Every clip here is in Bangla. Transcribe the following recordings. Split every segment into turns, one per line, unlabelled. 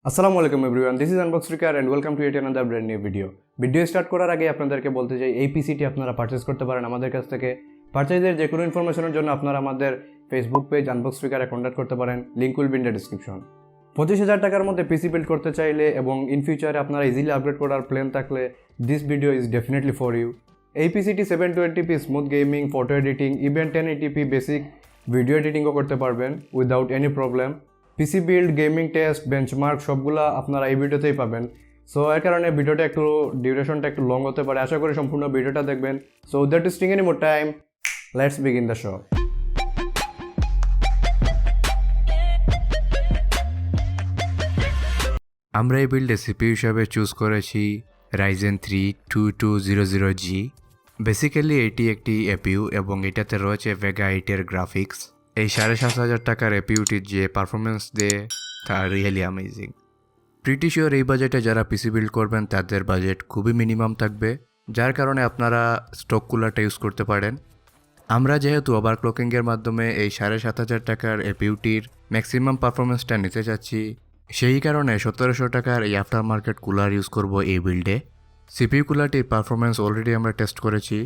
আসসালামু আলাইকুম everyone, this is unbox freaker and welcome to it another brand new video start করার আগে আপনাদেরকে বলতে চাই এই পিসিটি আপনারা পারচেস করতে পারেন আমাদের কাছ থেকে। পারচেজের যে কোনো ইনফরমেশনের জন্য আপনারা আমাদের ফেসবুক পেজ আনবক্স ফ্রিকারে কন্ট্যাক্ট করতে পারেন, link will be in the description. 25,000 টাকার মধ্যে পিসি বিল্ড করতে চাইলে এবং ইন ফিউচারে আপনারা ইজিলি আপগ্রেড করার প্ল্যান থাকলে this video is definitely for you. এই পিসিটি 720p smooth gaming, photo editing, even 1080p basic video এডিটিংও করতে পারবেন without any problem. PC build, gaming test, benchmark সবগুলা আপনারা এই ভিডিওতেই পাবেন। সো এর কারণে ভিডিওটা ডিউরেশনটা একটু লং হতে পারে, আশা করি সম্পূর্ণ ভিডিওটা দেখবেন। So without wasting any more time, let's begin the show.
আমরা এই বিল্ডে সিপিইউ হিসাবে চুজ করেছি Ryzen 3 2200G। বেসিক্যালি এটি একটি এপিইউ এবং এটাতে রয়েছে ভেগা 8 এর গ্রাফিক্স। এই 7,500 টাকার এপিইউটির যে পারফরমেন্স দেয় তা রিয়েলি অ্যামেজিং। প্রিটি শিওর এই বাজেটে যারা পিসি বিল্ড করবেন তাদের বাজেট খুবই মিনিমাম থাকবে, যার কারণে আপনারা স্টক কুলারটা ইউজ করতে পারেন। আমরা যেহেতু ওভারক্লকিংয়ের মাধ্যমে এই 7,500 টাকার এপিইউটির ম্যাক্সিমাম পারফরমেন্সটা নিতে চাচ্ছি, সেই কারণে 1,700 টাকার এই আফটার মার্কেট কুলার ইউজ করব এই বিল্ডে। সিপিইউ কুলারটির পারফরমেন্স অলরেডি আমরা টেস্ট করেছি,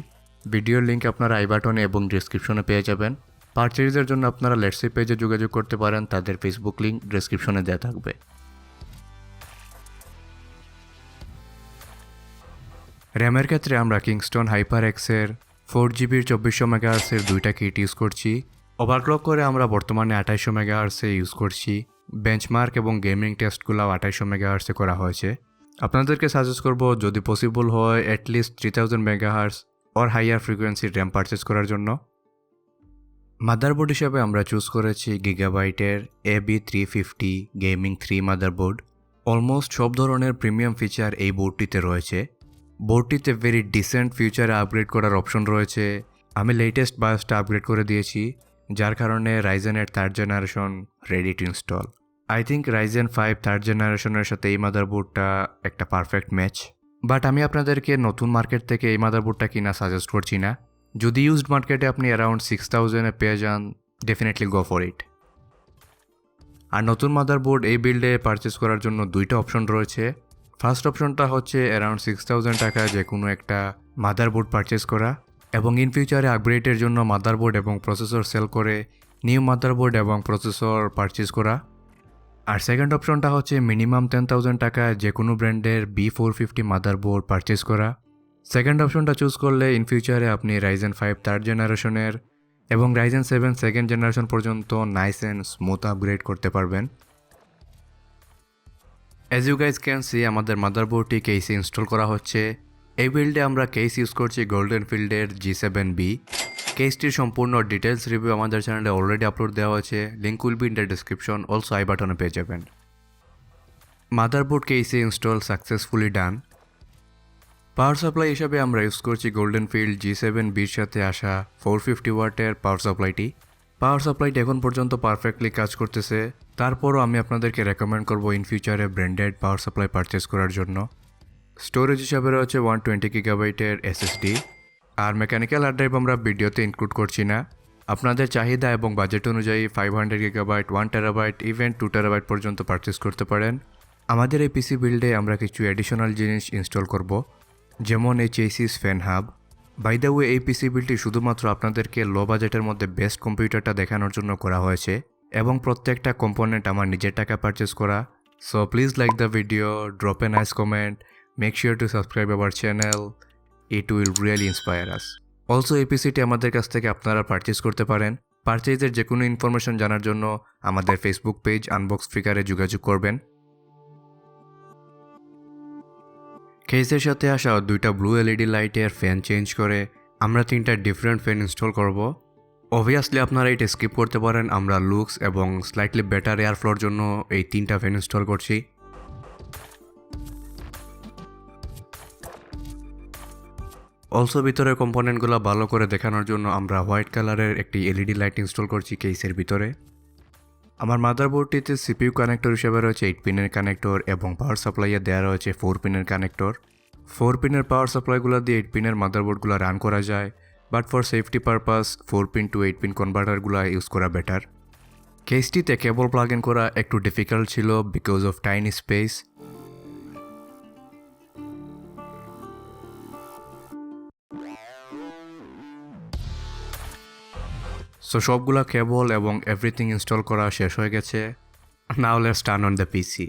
ভিডিওর লিঙ্ক আপনারা আই বাটনে এবং ডিসক্রিপশনে পেয়ে যাবেন। পারচেজের জন্য আপনারা লেটসি পেজে যোগাযোগ করতে পারেন, তাদের ফেসবুক লিঙ্ক ডিসক্রিপশনে দেওয়া থাকবে। র্যামের ক্ষেত্রে আমরা কিংস্টন হাইপার এক্সের 4GB 2400 মেগাহার্সের দুইটা কিট ইউজ করছি। ওভারক্লক করে আমরা বর্তমানে 2800 মেগাহার্সে ইউজ করছি। বেঞ্চমার্ক এবং গেমিং টেস্টগুলো 2800 মেগাহার্সে করা হয়েছে। আপনাদেরকে সাজেস্ট করব যদি পসিবল হয় অ্যাটলিস্ট 3000 মেগাহার্স অর হাইয়ার ফ্রিকোয়েন্সির র্যাম পারচেস করার জন্য। মাদারবোর্ড হিসাবে আমরা চুজ করেছি গিগাবাইটের AB350 গেমিং 3 মাদারবোর্ড। অলমোস্ট সব ধরনের প্রিমিয়াম ফিচার এই বোর্ডটিতে রয়েছে। বোর্ডটিতে ভেরি ডিসেন্ট ফিউচারে আপগ্রেড করার অপশন রয়েছে। আমি লেটেস্ট বায়োসটা আপগ্রেড করে দিয়েছি, যার কারণে রাইজেনের 3rd generation ready to install. I think Ryzen 5 3rd জেনারেশনের সাথে এই মাদারবোর্ডটা একটা পারফেক্ট ম্যাচ। বাট আমি আপনাদেরকে নতুন মার্কেট থেকে এই মাদারবোর্ডটা কিনা সাজেস্ট করছি না। যদি ইউজড মার্কেটে আপনি অ্যারাউন্ড 6000-এ পেয়ে যান, ডেফিনেটলি গো ফর ইট। আর নতুন মাদারবোর্ড এই বিল্ডে পারচেস করার জন্য দুইটা অপশন রয়েছে। ফার্স্ট অপশনটা হচ্ছে অ্যারাউন্ড 6000 টাকা যে কোনো একটা মাদারবোর্ড পারচেস করা এবং ইন ফিউচারে আপগ্রেডের জন্য মাদারবোর্ড এবং প্রসেসর সেল করে নিউ মাদারবোর্ড এবং প্রসেসর পারচেস করা। আর সেকেন্ড অপশনটা হচ্ছে মিনিমাম 10,000 টাকা যে কোনো ব্র্যান্ডের B450 মাদারবোর্ড পারচেস করা। সেকেন্ড অপশনটা চুজ করলে ইন ফিউচারে আপনি Ryzen 5 3rd জেনারেশনের এবং Ryzen 7 2nd জেনারেশন পর্যন্ত নাইস অ্যান্ড স্মুথ আপগ্রেড করতে পারবেন। As you guys can see আমাদের মাদারবোর্ডটি কেসে ইনস্টল করা হচ্ছে। এই বিল্ডে আমরা কেস ইউজ করছি গোল্ডেন ফিল্ডের G7B। কেসটির সম্পূর্ণ ডিটেলস রিভিউ আমাদের চ্যানেলে অলরেডি আপলোড দেওয়া আছে, link will be in the description, also I বাটনে পেয়ে যাবেন। মাদারবোর্ড কেসে ইনস্টল সাকসেসফুলি ডান। পাওয়ার সাপ্লাই হিসাবে আমরা ইউজ করছি গোল্ডেন ফিল্ড G7Bর সাথে আসা 450 ওয়াটের পাওয়ার সাপ্লাইটি। পাওয়ার সাপ্লাইটি এখন পর্যন্ত পারফেক্টলি কাজ করতেছে, তারপরও আমি আপনাদেরকে রেকমেন্ড করব ইন ফিউচারে ব্র্যান্ডেড পাওয়ার সাপ্লাই পারচেস করার জন্য। স্টোরেজ হিসাবে রয়েছে 120 গিগাবাইটের SSD। আর মেকানিক্যাল হার্ড ড্রাইভ আমরা ভিডিওতে ইনক্লুড করছি না। আপনাদের চাহিদা এবং বাজেট অনুযায়ী 500 গিগাবাইট, 1 টেরাবাইট, ইভেন 2 টেরাবাইট পর্যন্ত পারচেস করতে পারেন। আমাদের এই পিসি বিল্ডে আমরা কিছু অ্যাডিশনাল জিনিস ইনস্টল করব, যেমন এই chassis fan hub. By the way এই পিসি বিল্ডটি শুধুমাত্র আপনাদেরকে লো বাজেটের মধ্যে বেস্ট কম্পিউটারটা দেখানোর জন্য করা হয়েছে এবং প্রত্যেকটা কম্পোনেন্ট আমার নিজের টাকা পারচেস করা। So please like the video, drop a nice comment, make sure to subscribe our channel, it will really inspire us. Also এই পিসিটি আমাদের কাছ থেকে আপনারা পারচেস করতে পারেন। পারচেজের যে কোনো ইনফরমেশন জানার জন্য আমাদের ফেসবুক পেজ আনবক্স ফ্রিকারে যোগাযোগ করবেন। কেসের সাথে আসা দুইটা ব্লু LED লাইটের ফ্যান চেঞ্জ করে আমরা 3টা ডিফারেন্ট ফ্যান ইনস্টল করব। অবভিয়াসলি আপনারা এটা স্কিপ করতে পারেন, আমরা লুকস এবং স্লাইটলি বেটার এয়ার ফ্লোর জন্য এই 3টা ফ্যান ইনস্টল করছি। অলসো ভিতরের কম্পোনেন্টগুলো ভালো করে দেখানোর জন্য আমরা হোয়াইট কালারের একটি LED লাইট ইনস্টল করছি কেসের ভিতরে। আমার মাদারবোর্ডটিতে সিপিইউ কানেক্টর হিসেবে রয়েছে 8 পিনের কানেক্টর এবং পাওয়ার সাপ্লাইয়ে দেওয়া রয়েছে 4 পিনের কানেক্টর। 4 পিনের পাওয়ার সাপ্লাইগুলো দিয়ে 8 পিনের মাদারবোর্ডগুলো রান করা যায়, but for safety purpose 4 pin to 8 pin কনভার্টারগুলো ইউজ করা বেটার। কেসটিতে কেবল প্লাগ ইন করা একটু ডিফিকাল্ট ছিল because of tiny space. So সবগুলা কেবল এবং এভরিথিং ইনস্টল করা শেষ হয়ে গেছে। Now let's turn on the PC.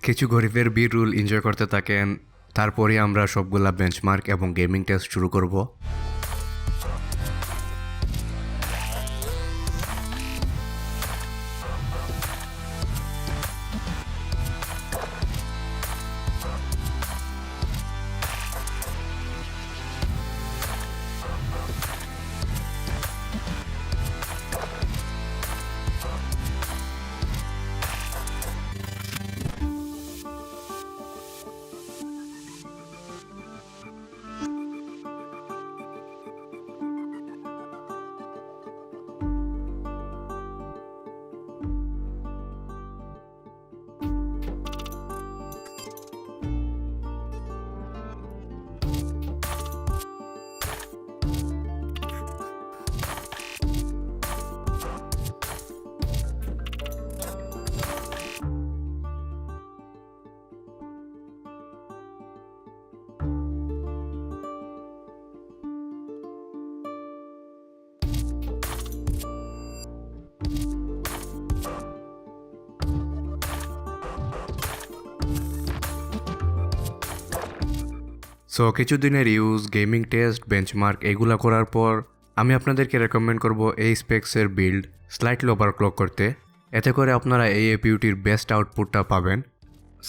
কিছু গরিবের বি রুল এনজয় করতে থাকেন, তারপরে আমরা সবগুলা বেঞ্চমার্ক এবং গেমিং টেস্ট শুরু করব। সো কিছুদিনের ইউজ, গেমিং টেস্ট, বেঞ্চমার্ক এগুলা করার পর আমি আপনাদেরকে রেকমেন্ড করব এই স্পেক্সের বিল্ড স্লাইটলি ওভারক্লক করতে। এতে করে আপনারা এই এপিউটির বেস্ট আউটপুটটা পাবেন।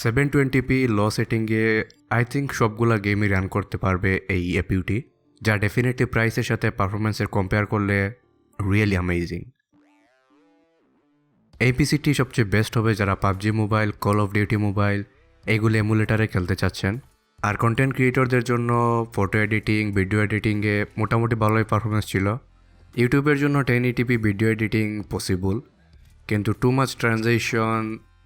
720p লো সেটিংয়ে আই থিঙ্ক সবগুলা গেমই রান করতে পারবে এই এপিউটি, যা ডেফিনেটলি প্রাইসের সাথে পারফরমেন্সের কম্পেয়ার করলে রিয়েলি অ্যামেজিং। এই পিসিটি সবচেয়ে বেস্ট হবে যারা PUBG mobile, call of duty mobile এইগুলো এমুলেটারে খেলতে চাচ্ছেন। আর কন্টেন্ট ক্রিয়েটরদের জন্য ফটো এডিটিং, ভিডিও এডিটিংয়ে মোটামুটি ভালোই পারফরমেন্স ছিল। ইউটিউবের জন্য 1080p ভিডিও এডিটিং পসিবল, কিন্তু টু মাচ ট্রানজিশন,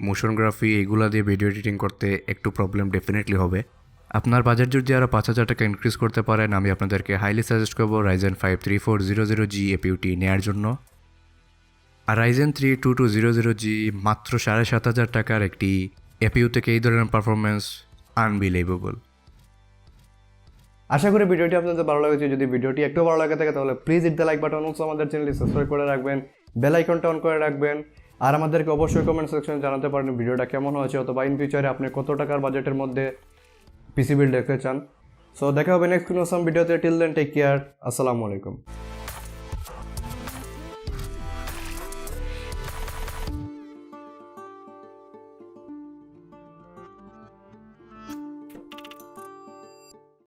মোশনগ্রাফি এগুলা দিয়ে ভিডিও এডিটিং করতে একটু প্রবলেম ডেফিনেটলি হবে। আপনার বাজেট যদি আরও 5,000 টাকা ইনক্রিজ করতে পারেন, আমি আপনাদেরকে হাইলি সাজেস্ট করবো Ryzen 5 3400G এপিউটি নেওয়ার জন্য। আর Ryzen 3 2200G মাত্র 7,500 টাকার একটি এপিইউ থেকে এই ধরনের পারফরমেন্স আনবিলিভেবল।
আশা করি ভিডিওটি আপনাদের ভালো লেগেছে। যদি ভিডিওটি একটু ভালো লাগে থাকে তাহলে please hit the like button, also আমাদের চ্যানেলটি সাবস্ক্রাইব করে রাখবেন, বেল আইকনটা অন করে রাখবেন। আর আমাদেরকে অবশ্যই কমেন্ট সেকশনে জানাতে পারেন ভিডিওটা কেমন হয়েছে, অথবা ইন ফিউচারে আপনি কত টাকার বাজেটের মধ্যে পিসি বিল্ড দেখতে চান। সো দেখা হবে নেক্সট কোনো সাম ভিডিওতে। টিল দেন টেক কেয়ার, আসসালামু আলাইকুম।